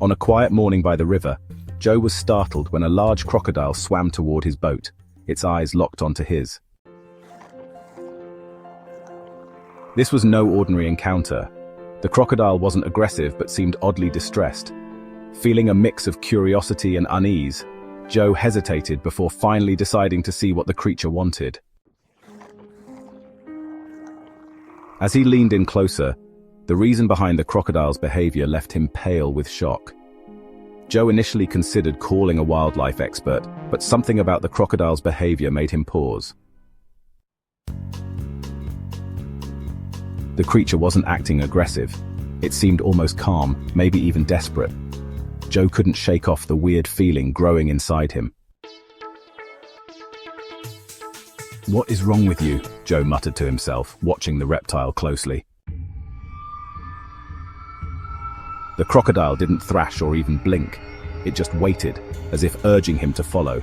On a quiet morning by the river, Joe was startled when a large crocodile swam toward his boat, its eyes locked onto his. This was no ordinary encounter. The crocodile wasn't aggressive but seemed oddly distressed. Feeling a mix of curiosity and unease, Joe hesitated before finally deciding to see what the creature wanted. As he leaned in closer, the reason behind the crocodile's behavior left him pale with shock. Joe initially considered calling a wildlife expert, but something about the crocodile's behavior made him pause. The creature wasn't acting aggressive. It seemed almost calm, maybe even desperate. Joe couldn't shake off the weird feeling growing inside him. "What is wrong with you?" Joe muttered to himself, watching the reptile closely. The crocodile didn't thrash or even blink. It just waited, as if urging him to follow.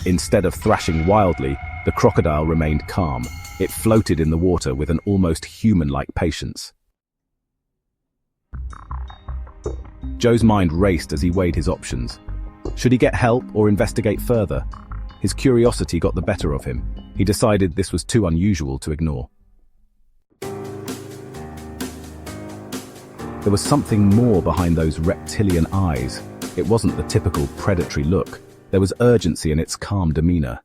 Instead of thrashing wildly, the crocodile remained calm. It floated in the water with an almost human-like patience. Joe's mind raced as he weighed his options. Should he get help or investigate further? His curiosity got the better of him. He decided this was too unusual to ignore. There was something more behind those reptilian eyes. It wasn't the typical predatory look. There was urgency in its calm demeanor.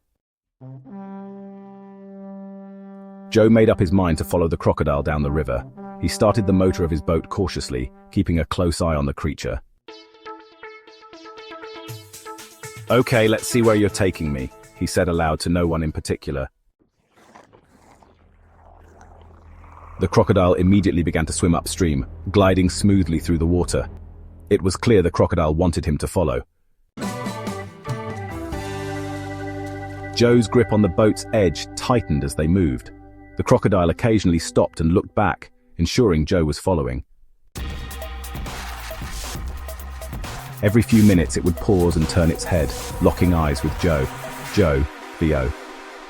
Joe made up his mind to follow the crocodile down the river. He started the motor of his boat cautiously, keeping a close eye on the creature. "Okay, let's see where you're taking me," he said aloud to no one in particular. The crocodile immediately began to swim upstream, gliding smoothly through the water. It was clear the crocodile wanted him to follow. Joe's grip on the boat's edge tightened as they moved. The crocodile occasionally stopped and looked back, ensuring Joe was following. Every few minutes it would pause and turn its head, locking eyes with Joe. "Joe, VO.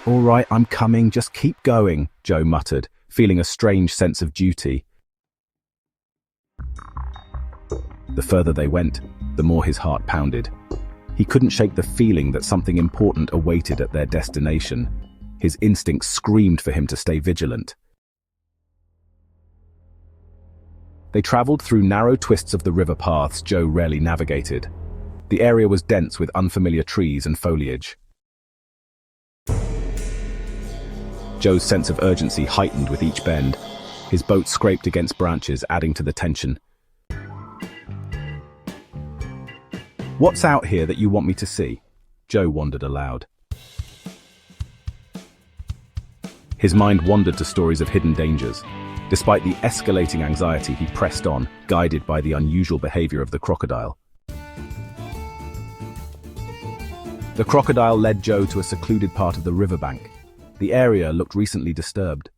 "All right, I'm coming, just keep going," Joe muttered, feeling a strange sense of duty. The further they went, the more his heart pounded. He couldn't shake the feeling that something important awaited at their destination. His instincts screamed for him to stay vigilant. They traveled through narrow twists of the river paths Joe rarely navigated. The area was dense with unfamiliar trees and foliage. Joe's sense of urgency heightened with each bend. His boat scraped against branches, adding to the tension. "What's out here that you want me to see?" Joe wondered aloud. His mind wandered to stories of hidden dangers. Despite the escalating anxiety, he pressed on, guided by the unusual behavior of the crocodile. The crocodile led Joe to a secluded part of the riverbank. The area looked recently disturbed.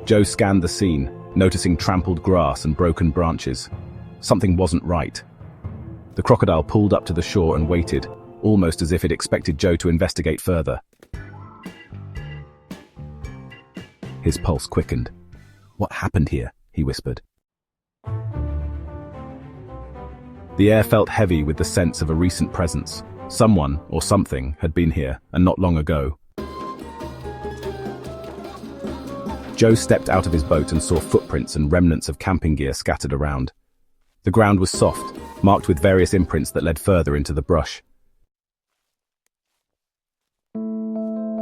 Joe scanned the scene, noticing trampled grass and broken branches. Something wasn't right. The crocodile pulled up to the shore and waited, almost as if it expected Joe to investigate further. His pulse quickened. "What happened here?" he whispered. The air felt heavy with the sense of a recent presence. Someone, or something, had been here, and not long ago. Joe stepped out of his boat and saw footprints and remnants of camping gear scattered around. The ground was soft, marked with various imprints that led further into the brush.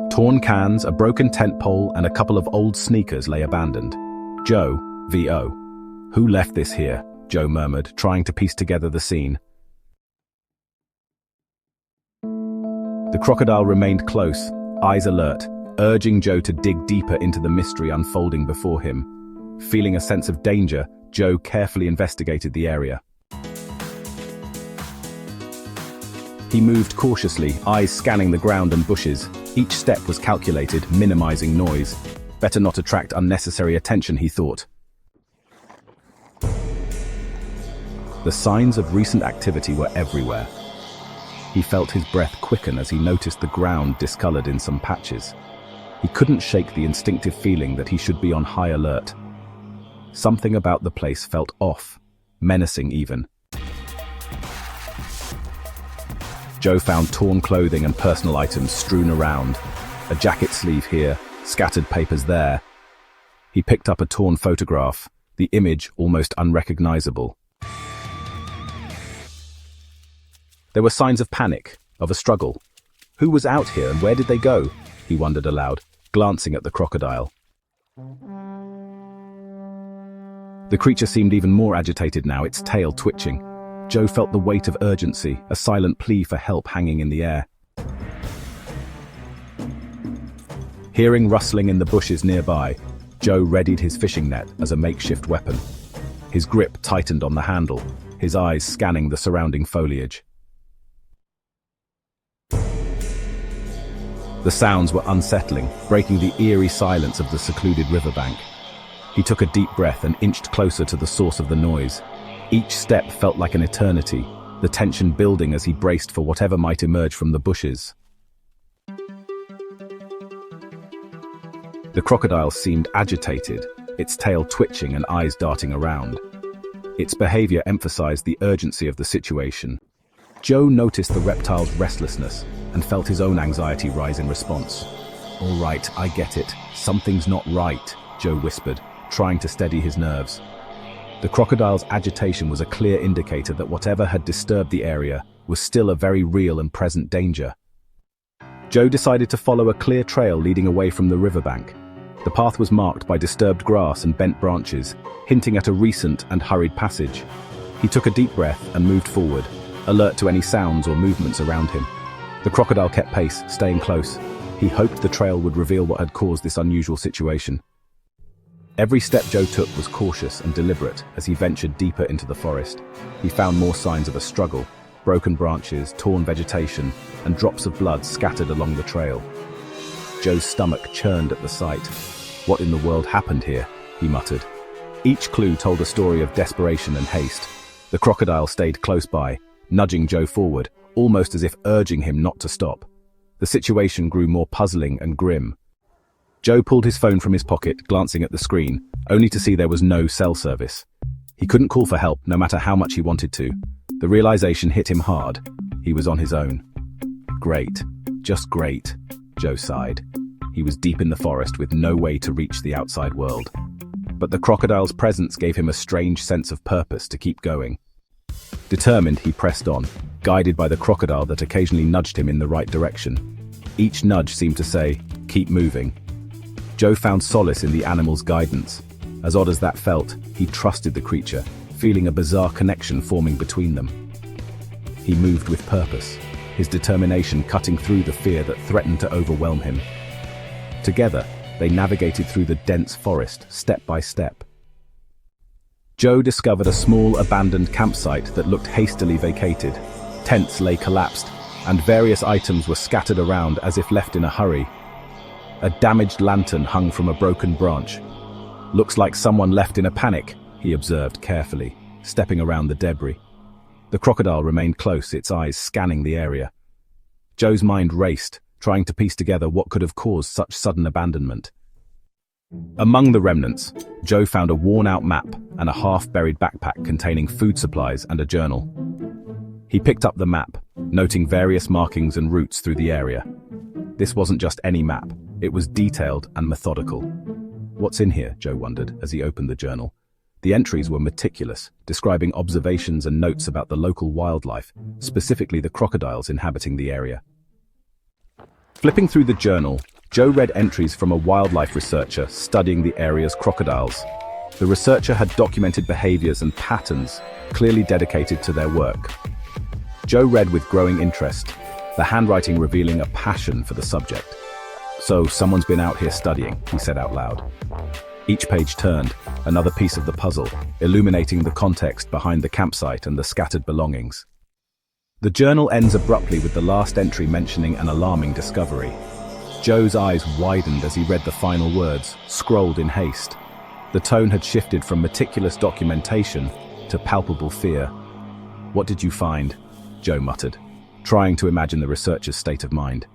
Torn cans, a broken tent pole, and a couple of old sneakers lay abandoned. "Joe, VO. Who left this here?" Joe murmured, trying to piece together the scene. The crocodile remained close, eyes alert, urging Joe to dig deeper into the mystery unfolding before him. Feeling a sense of danger, Joe carefully investigated the area. He moved cautiously, eyes scanning the ground and bushes. Each step was calculated, minimizing noise. Better not attract unnecessary attention, he thought. The signs of recent activity were everywhere. He felt his breath quicken as he noticed the ground discolored in some patches. He couldn't shake the instinctive feeling that he should be on high alert. Something about the place felt off, menacing even. Joe found torn clothing and personal items strewn around, a jacket sleeve here, scattered papers there. He picked up a torn photograph, the image almost unrecognizable. There were signs of panic, of a struggle. Who was out here and where did they go? He wondered aloud, glancing at the crocodile. The creature seemed even more agitated now, its tail twitching. Joe felt the weight of urgency, a silent plea for help hanging in the air. Hearing rustling in the bushes nearby, Joe readied his fishing net as a makeshift weapon. His grip tightened on the handle, his eyes scanning the surrounding foliage. The sounds were unsettling, breaking the eerie silence of the secluded riverbank. He took a deep breath and inched closer to the source of the noise. Each step felt like an eternity, the tension building as he braced for whatever might emerge from the bushes. The crocodile seemed agitated, its tail twitching and eyes darting around. Its behavior emphasized the urgency of the situation. Joe noticed the reptile's restlessness and felt his own anxiety rise in response. "All right, I get it. Something's not right," Joe whispered, trying to steady his nerves. The crocodile's agitation was a clear indicator that whatever had disturbed the area was still a very real and present danger. Joe decided to follow a clear trail leading away from the riverbank. The path was marked by disturbed grass and bent branches, hinting at a recent and hurried passage. He took a deep breath and moved forward, alert to any sounds or movements around him. The crocodile kept pace, staying close. He hoped the trail would reveal what had caused this unusual situation. Every step Joe took was cautious and deliberate as he ventured deeper into the forest. He found more signs of a struggle, broken branches, torn vegetation, and drops of blood scattered along the trail. Joe's stomach churned at the sight. "What in the world happened here?" he muttered. Each clue told a story of desperation and haste. The crocodile stayed close by, nudging Joe forward, almost as if urging him not to stop. The situation grew more puzzling and grim. Joe pulled his phone from his pocket, glancing at the screen, only to see there was no cell service. He couldn't call for help, no matter how much he wanted to. The realization hit him hard. He was on his own. Great. Just great, Joe sighed. He was deep in the forest with no way to reach the outside world. But the crocodile's presence gave him a strange sense of purpose to keep going. Determined, he pressed on, guided by the crocodile that occasionally nudged him in the right direction. Each nudge seemed to say, "Keep moving." Joe found solace in the animal's guidance. As odd as that felt, he trusted the creature, feeling a bizarre connection forming between them. He moved with purpose, his determination cutting through the fear that threatened to overwhelm him. Together, they navigated through the dense forest, step by step. Joe discovered a small abandoned campsite that looked hastily vacated. Tents lay collapsed, and various items were scattered around as if left in a hurry. A damaged lantern hung from a broken branch. "Looks like someone left in a panic," he observed carefully, stepping around the debris. The crocodile remained close, its eyes scanning the area. Joe's mind raced, trying to piece together what could have caused such sudden abandonment. Among the remnants, Joe found a worn-out map and a half-buried backpack containing food supplies and a journal. He picked up the map, noting various markings and routes through the area. This wasn't just any map, it was detailed and methodical. "What's in here?" Joe wondered as he opened the journal. The entries were meticulous, describing observations and notes about the local wildlife, specifically the crocodiles inhabiting the area. Flipping through the journal, Joe read entries from a wildlife researcher studying the area's crocodiles. The researcher had documented behaviors and patterns, clearly dedicated to their work. Joe read with growing interest, the handwriting revealing a passion for the subject. "So, someone's been out here studying," he said out loud. Each page turned, another piece of the puzzle, illuminating the context behind the campsite and the scattered belongings. The journal ends abruptly with the last entry mentioning an alarming discovery. Joe's eyes widened as he read the final words, scrolled in haste. The tone had shifted from meticulous documentation to palpable fear. "What did you find?" Joe muttered, trying to imagine the researcher's state of mind.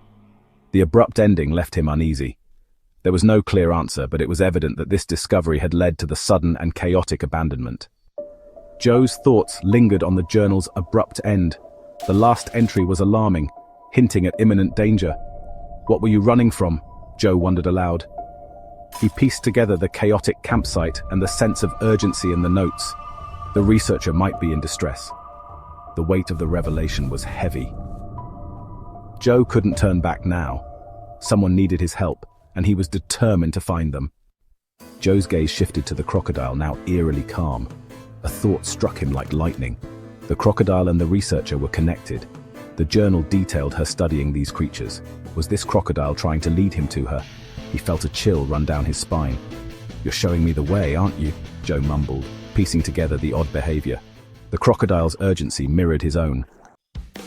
The abrupt ending left him uneasy. There was no clear answer, but it was evident that this discovery had led to the sudden and chaotic abandonment. Joe's thoughts lingered on the journal's abrupt end. The last entry was alarming, hinting at imminent danger. What were you running from? Joe wondered aloud. He pieced together the chaotic campsite and the sense of urgency in the notes. The researcher might be in distress. The weight of the revelation was heavy. Joe couldn't turn back now. Someone needed his help, and he was determined to find them. Joe's gaze shifted to the crocodile, now eerily calm. A thought struck him like lightning. The crocodile and the researcher were connected. The journal detailed her studying these creatures. Was this crocodile trying to lead him to her? He felt a chill run down his spine. "You're showing me the way, aren't you?" Joe mumbled, piecing together the odd behavior. The crocodile's urgency mirrored his own.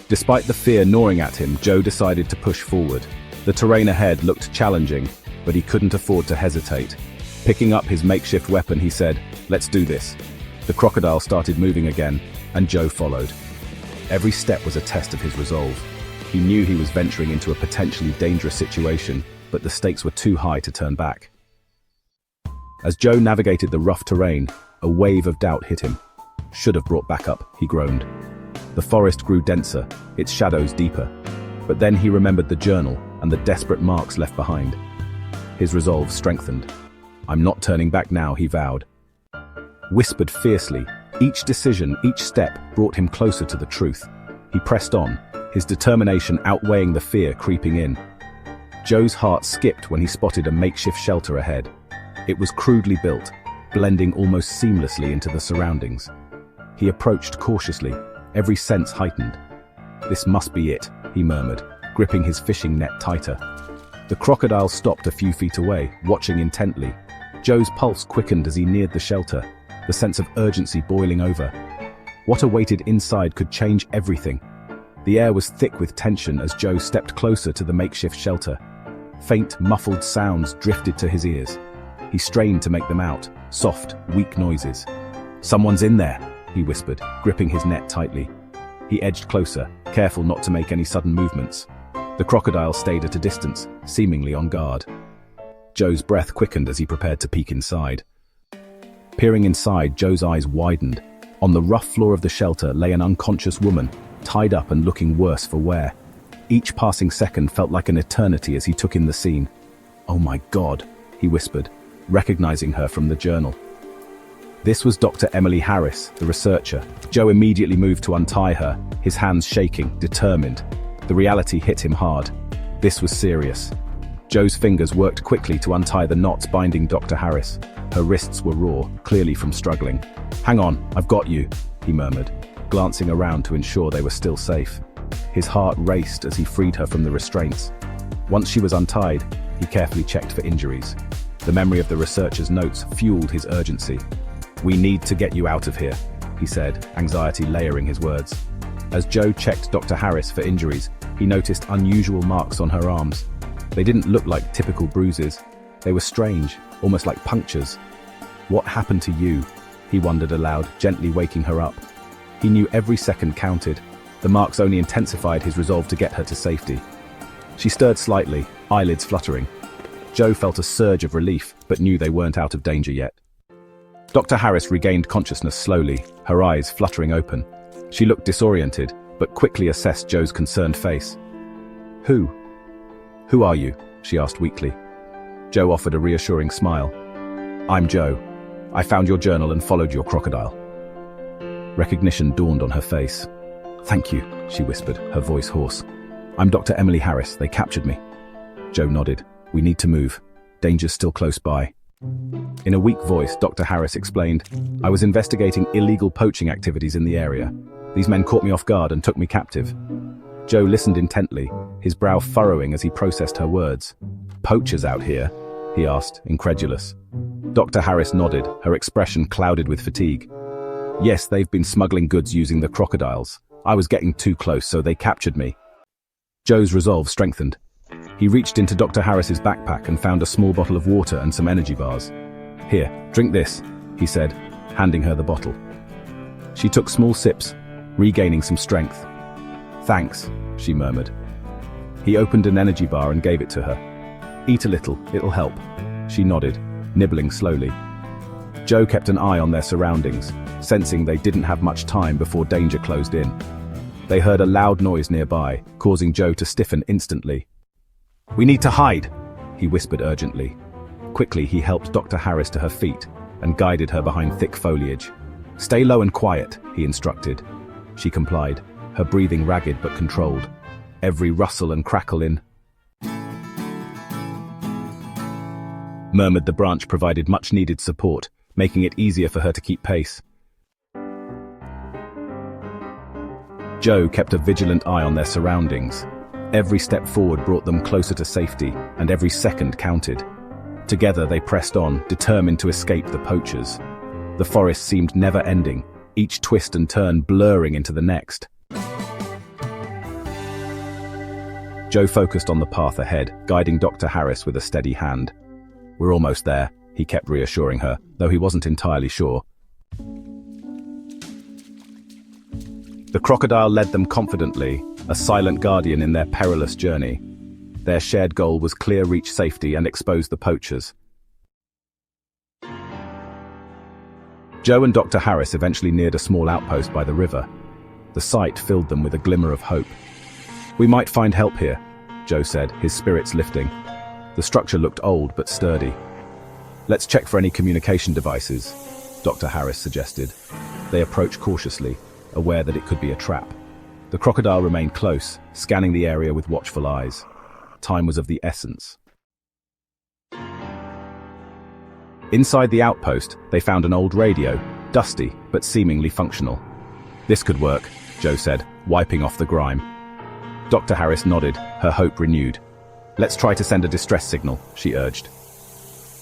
Despite the fear gnawing at him, Joe decided to push forward. The terrain ahead looked challenging, but he couldn't afford to hesitate. Picking up his makeshift weapon, he said, "Let's do this." The crocodile started moving again, and Joe followed. Every step was a test of his resolve. He knew he was venturing into a potentially dangerous situation, but the stakes were too high to turn back. As Joe navigated the rough terrain, a wave of doubt hit him. "Should have brought backup," he groaned. The forest grew denser, its shadows deeper. But then he remembered the journal and the desperate marks left behind. His resolve strengthened. "I'm not turning back now," he vowed. Whispered fiercely, each decision, each step brought him closer to the truth. He pressed on, his determination outweighing the fear creeping in. Joe's heart skipped when he spotted a makeshift shelter ahead. It was crudely built, blending almost seamlessly into the surroundings. He approached cautiously, every sense heightened. "This must be it," he murmured, gripping his fishing net tighter. The crocodile stopped a few feet away, watching intently. Joe's pulse quickened as he neared the shelter, the sense of urgency boiling over. What awaited inside could change everything. The air was thick with tension as Joe stepped closer to the makeshift shelter. Faint, muffled sounds drifted to his ears. He strained to make them out, soft, weak noises. "Someone's in there," he whispered, gripping his net tightly. He edged closer, careful not to make any sudden movements. The crocodile stayed at a distance, seemingly on guard. Joe's breath quickened as he prepared to peek inside. Peering inside, Joe's eyes widened. On the rough floor of the shelter lay an unconscious woman, tied up and looking worse for wear. Each passing second felt like an eternity as he took in the scene. "Oh my God," he whispered, recognizing her from the journal. This was Dr. Emily Harris, the researcher. Joe immediately moved to untie her, his hands shaking, determined. The reality hit him hard. This was serious. Joe's fingers worked quickly to untie the knots binding Dr. Harris. Her wrists were raw, clearly from struggling. "Hang on, I've got you," he murmured, glancing around to ensure they were still safe. His heart raced as he freed her from the restraints. Once she was untied, he carefully checked for injuries. The memory of the researcher's notes fueled his urgency. "We need to get you out of here," he said, anxiety layering his words. As Joe checked Dr. Harris for injuries, he noticed unusual marks on her arms. They didn't look like typical bruises. They were strange, almost like punctures. "What happened to you?" he wondered aloud, gently waking her up. He knew every second counted. The marks only intensified his resolve to get her to safety. She stirred slightly, eyelids fluttering. Joe felt a surge of relief, but knew they weren't out of danger yet. Dr. Harris regained consciousness slowly, her eyes fluttering open. She looked disoriented, but quickly assessed Joe's concerned face. Who are you?" she asked weakly. Joe offered a reassuring smile. "I'm Joe. I found your journal and followed your crocodile." Recognition dawned on her face. "Thank you," she whispered, her voice hoarse. "I'm Dr. Emily Harris. They captured me." Joe nodded. "We need to move. Danger's still close by." In a weak voice, Dr. Harris explained, "I was investigating illegal poaching activities in the area. These men caught me off guard and took me captive." Joe listened intently, his brow furrowing as he processed her words. "Poachers out here?" he asked, incredulous. Dr. Harris nodded, her expression clouded with fatigue. "Yes, they've been smuggling goods using the crocodiles. I was getting too close, so they captured me." Joe's resolve strengthened. He reached into Dr. Harris's backpack and found a small bottle of water and some energy bars. "Here, drink this," he said, handing her the bottle. She took small sips, regaining some strength. "Thanks," she murmured. He opened an energy bar and gave it to her. Eat a little, it'll help. She nodded, nibbling slowly. Joe kept an eye on their surroundings, sensing they didn't have much time before danger closed in. They heard a loud noise nearby, causing Joe to stiffen instantly. "We need to hide," he whispered urgently. Quickly, he helped Dr. Harris to her feet and guided her behind thick foliage. "Stay low and quiet," he instructed. She complied, her breathing ragged but controlled. Every rustle and crackle in murmured the branch provided much-needed support, making it easier for her to keep pace. Joe kept a vigilant eye on their surroundings. Every step forward brought them closer to safety, and every second counted. Together they pressed on, determined to escape the poachers. The forest seemed never-ending, each twist and turn blurring into the next. Joe focused on the path ahead, guiding Dr. Harris with a steady hand. "We're almost there," he kept reassuring her, though he wasn't entirely sure. The crocodile led them confidently, a silent guardian in their perilous journey. Their shared goal was clear reach safety and expose the poachers. Joe and Dr. Harris eventually neared a small outpost by the river. The sight filled them with a glimmer of hope. "We might find help here," Joe said, his spirits lifting. The structure looked old but sturdy. "Let's check for any communication devices," Dr. Harris suggested. They approached cautiously, aware that it could be a trap. The crocodile remained close, scanning the area with watchful eyes. Time was of the essence. Inside the outpost, they found an old radio, dusty but seemingly functional. "This could work," Joe said, wiping off the grime. Dr. Harris nodded, her hope renewed. "Let's try to send a distress signal," she urged.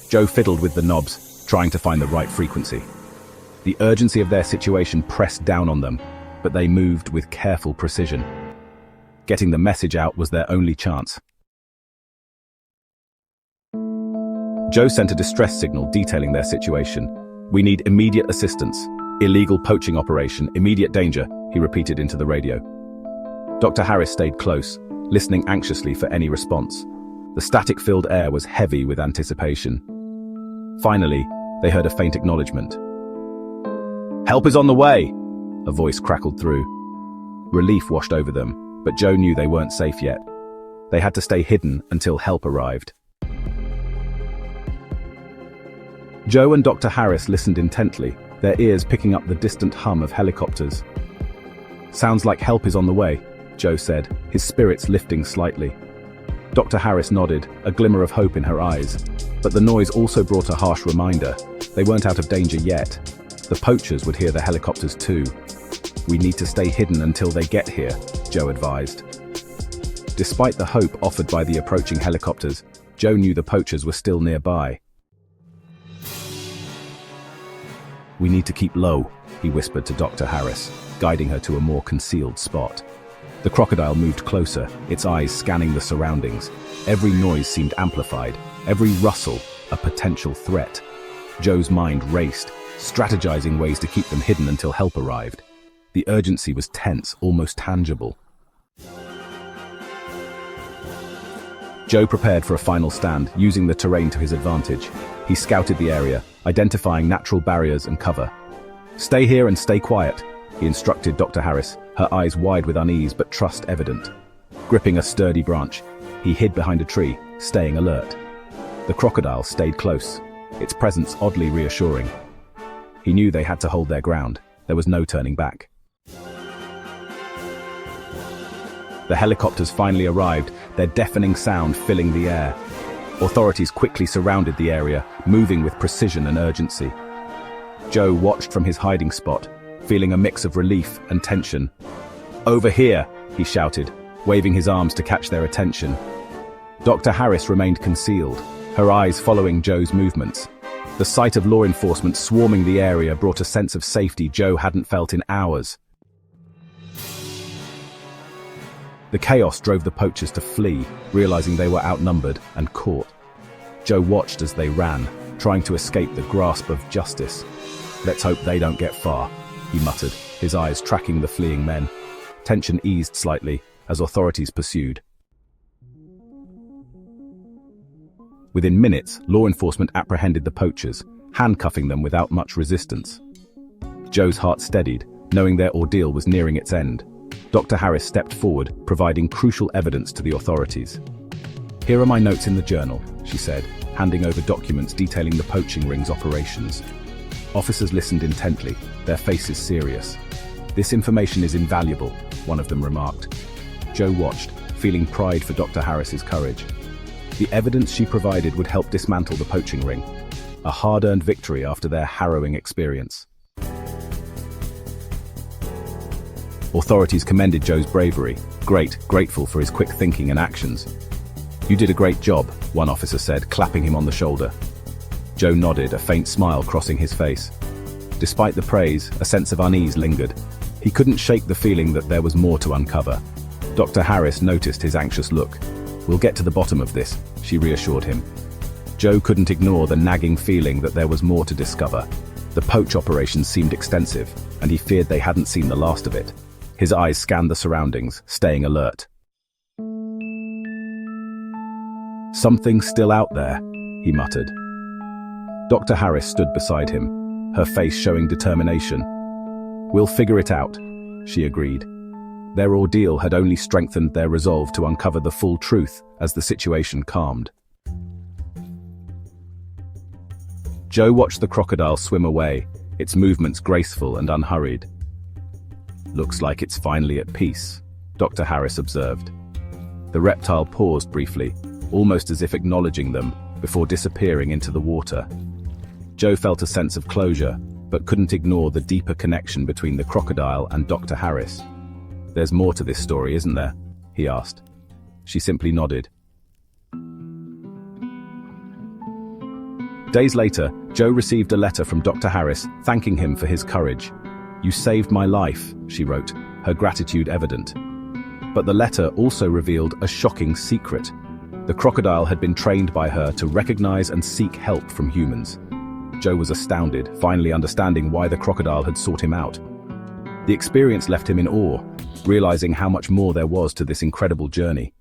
Joe fiddled with the knobs, trying to find the right frequency. The urgency of their situation pressed down on them, but they moved with careful precision. Getting the message out was their only chance. Joe sent a distress signal detailing their situation. "We need immediate assistance. Illegal poaching operation, immediate danger," he repeated into the radio. Dr. Harris stayed close, listening anxiously for any response. The static-filled air was heavy with anticipation. Finally, they heard a faint acknowledgement. "Help is on the way!" a voice crackled through. Relief washed over them, but Joe knew they weren't safe yet. They had to stay hidden until help arrived. Joe and Dr. Harris listened intently, their ears picking up the distant hum of helicopters. "Sounds like help is on the way," Joe said, his spirits lifting slightly. Dr. Harris nodded, a glimmer of hope in her eyes. But the noise also brought a harsh reminder. They weren't out of danger yet. The poachers would hear the helicopters too. "We need to stay hidden until they get here," Joe advised. Despite the hope offered by the approaching helicopters, Joe knew the poachers were still nearby. "We need to keep low," he whispered to Dr. Harris, guiding her to a more concealed spot. The crocodile moved closer, its eyes scanning the surroundings. Every noise seemed amplified, every rustle a potential threat. Joe's mind raced, strategizing ways to keep them hidden until help arrived. The urgency was tense, almost tangible. Joe prepared for a final stand, using the terrain to his advantage. He scouted the area, identifying natural barriers and cover. "Stay here and stay quiet," he instructed Dr. Harris, her eyes wide with unease but trust evident. Gripping a sturdy branch, he hid behind a tree, staying alert. The crocodile stayed close, its presence oddly reassuring. He knew they had to hold their ground. There was no turning back. The helicopters finally arrived, their deafening sound filling the air. Authorities quickly surrounded the area, moving with precision and urgency. Joe watched from his hiding spot, feeling a mix of relief and tension. "Over here," he shouted, waving his arms to catch their attention. Dr. Harris remained concealed, her eyes following Joe's movements. The sight of law enforcement swarming the area brought a sense of safety Joe hadn't felt in hours. The chaos drove the poachers to flee, realizing they were outnumbered and caught. Joe watched as they ran, trying to escape the grasp of justice. "Let's hope they don't get far," he muttered, his eyes tracking the fleeing men. Tension eased slightly as authorities pursued. Within minutes, law enforcement apprehended the poachers, handcuffing them without much resistance. Joe's heart steadied, knowing their ordeal was nearing its end. Dr. Harris stepped forward, providing crucial evidence to the authorities. "Here are my notes in the journal," she said, handing over documents detailing the poaching ring's operations. Officers listened intently, their faces serious. "This information is invaluable," one of them remarked. Joe watched, feeling pride for Dr. Harris's courage. The evidence she provided would help dismantle the poaching ring, a hard-earned victory after their harrowing experience. Authorities commended Joe's bravery, grateful for his quick thinking and actions. "You did a great job," one officer said, clapping him on the shoulder. Joe nodded, a faint smile crossing his face. Despite the praise, a sense of unease lingered. He couldn't shake the feeling that there was more to uncover. Dr. Harris noticed his anxious look. "We'll get to the bottom of this," she reassured him. Joe couldn't ignore the nagging feeling that there was more to discover. The poach operation seemed extensive, and he feared they hadn't seen the last of it. His eyes scanned the surroundings, staying alert. "Something's still out there," he muttered. Dr. Harris stood beside him, her face showing determination. "We'll figure it out," she agreed. Their ordeal had only strengthened their resolve to uncover the full truth as the situation calmed. Joe watched the crocodile swim away, its movements graceful and unhurried. "Looks like it's finally at peace," Dr. Harris observed. The reptile paused briefly, almost as if acknowledging them, before disappearing into the water. Joe felt a sense of closure, but couldn't ignore the deeper connection between the crocodile and Dr. Harris. "There's more to this story, isn't there?" he asked. She simply nodded. Days later, Joe received a letter from Dr. Harris thanking him for his courage. "You saved my life," she wrote, her gratitude evident. But the letter also revealed a shocking secret. The crocodile had been trained by her to recognize and seek help from humans. Joe was astounded, finally understanding why the crocodile had sought him out. The experience left him in awe, realizing how much more there was to this incredible journey.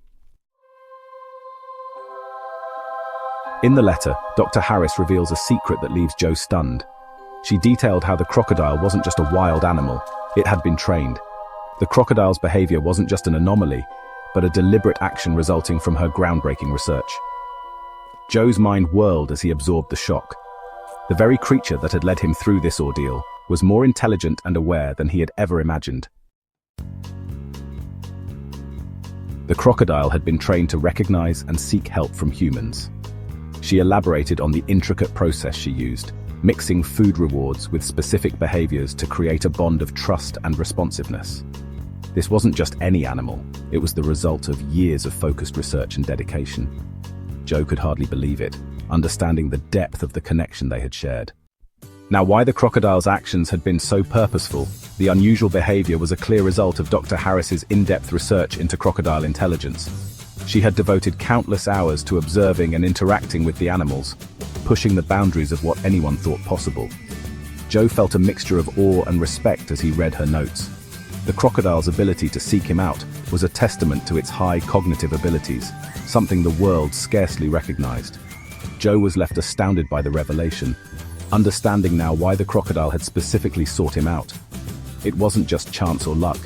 In the letter, Dr. Harris reveals a secret that leaves Joe stunned. She detailed how the crocodile wasn't just a wild animal, it had been trained. The crocodile's behavior wasn't just an anomaly, but a deliberate action resulting from her groundbreaking research. Joe's mind whirled as he absorbed the shock. The very creature that had led him through this ordeal was more intelligent and aware than he had ever imagined. The crocodile had been trained to recognize and seek help from humans. She elaborated on the intricate process she used, mixing food rewards with specific behaviors to create a bond of trust and responsiveness. This wasn't just any animal, it was the result of years of focused research and dedication. Joe could hardly believe it, understanding the depth of the connection they had shared. Now, why the crocodile's actions had been so purposeful, the unusual behavior was a clear result of Dr. Harris's in-depth research into crocodile intelligence. She had devoted countless hours to observing and interacting with the animals, pushing the boundaries of what anyone thought possible. Joe felt a mixture of awe and respect as he read her notes. The crocodile's ability to seek him out was a testament to its high cognitive abilities, something the world scarcely recognized. Joe was left astounded by the revelation, understanding now why the crocodile had specifically sought him out. It wasn't just chance or luck,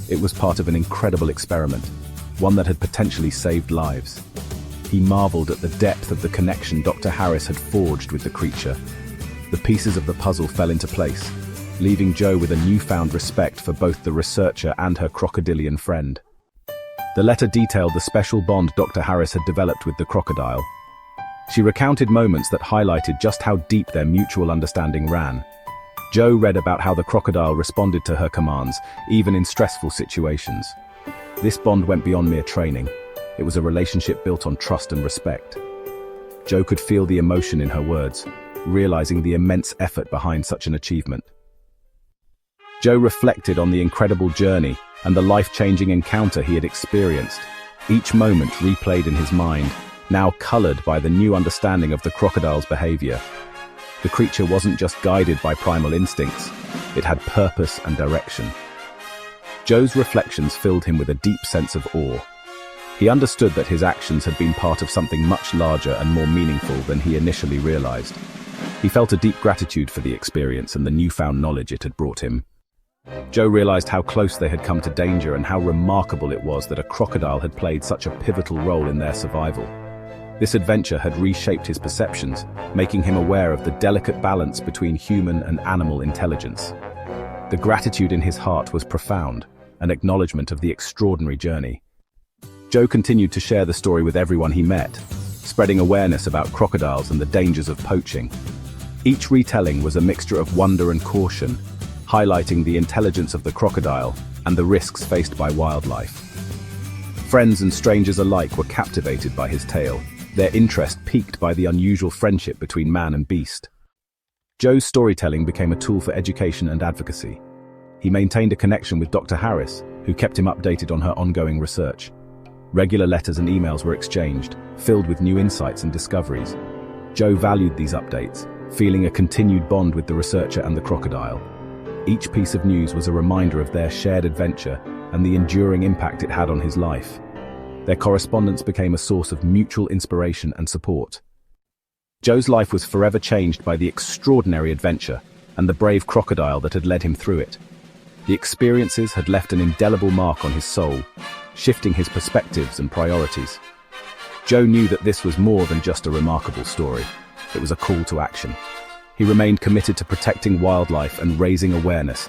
it was part of an incredible experiment, one that had potentially saved lives. He marveled at the depth of the connection Dr. Harris had forged with the creature. The pieces of the puzzle fell into place, leaving Joe with a newfound respect for both the researcher and her crocodilian friend. The letter detailed the special bond Dr. Harris had developed with the crocodile. She recounted moments that highlighted just how deep their mutual understanding ran. Joe read about how the crocodile responded to her commands, even in stressful situations. This bond went beyond mere training. It was a relationship built on trust and respect. Joe could feel the emotion in her words, realizing the immense effort behind such an achievement. Joe reflected on the incredible journey and the life-changing encounter he had experienced, each moment replayed in his mind, now colored by the new understanding of the crocodile's behavior. The creature wasn't just guided by primal instincts, it had purpose and direction. Joe's reflections filled him with a deep sense of awe. He understood that his actions had been part of something much larger and more meaningful than he initially realized. He felt a deep gratitude for the experience and the newfound knowledge it had brought him. Joe realized how close they had come to danger and how remarkable it was that a crocodile had played such a pivotal role in their survival. This adventure had reshaped his perceptions, making him aware of the delicate balance between human and animal intelligence. The gratitude in his heart was profound, an acknowledgement of the extraordinary journey. Joe continued to share the story with everyone he met, spreading awareness about crocodiles and the dangers of poaching. Each retelling was a mixture of wonder and caution, highlighting the intelligence of the crocodile and the risks faced by wildlife. Friends and strangers alike were captivated by his tale, their interest piqued by the unusual friendship between man and beast. Joe's storytelling became a tool for education and advocacy. He maintained a connection with Dr. Harris, who kept him updated on her ongoing research. Regular letters and emails were exchanged, filled with new insights and discoveries. Joe valued these updates, feeling a continued bond with the researcher and the crocodile. Each piece of news was a reminder of their shared adventure and the enduring impact it had on his life. Their correspondence became a source of mutual inspiration and support. Joe's life was forever changed by the extraordinary adventure and the brave crocodile that had led him through it. The experiences had left an indelible mark on his soul, shifting his perspectives and priorities. Joe knew that this was more than just a remarkable story. It was a call to action. He remained committed to protecting wildlife and raising awareness,